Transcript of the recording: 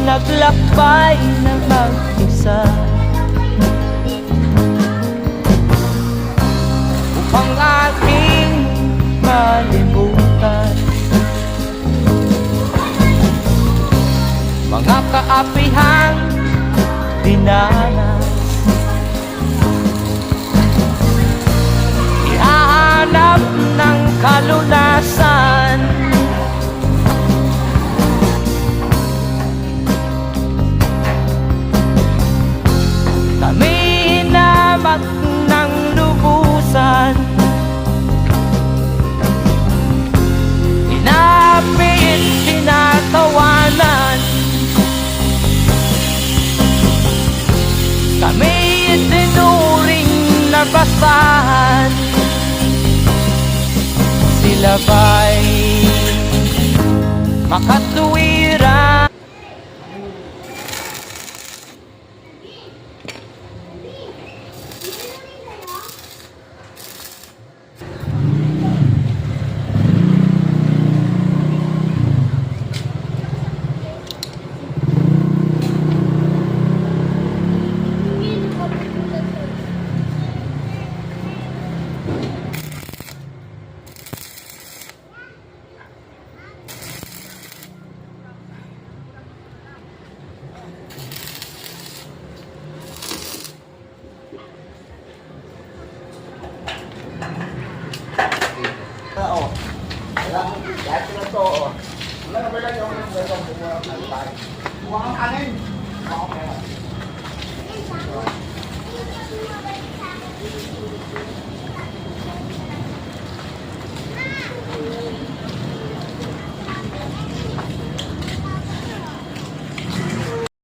naglakbay na mag-isa upang aking malimutan mga kaapihang dinanas. Ihahanap ng kalunasan kami hinamak ng lubusan, inapit, tinatawanan, kami itinuring na basahan. Sila ba'y makatuwiran? Oo. Wala. Lahat sila to. Wala na ba lang yung buwan ng tayo. Buwan ang kanin. Okay.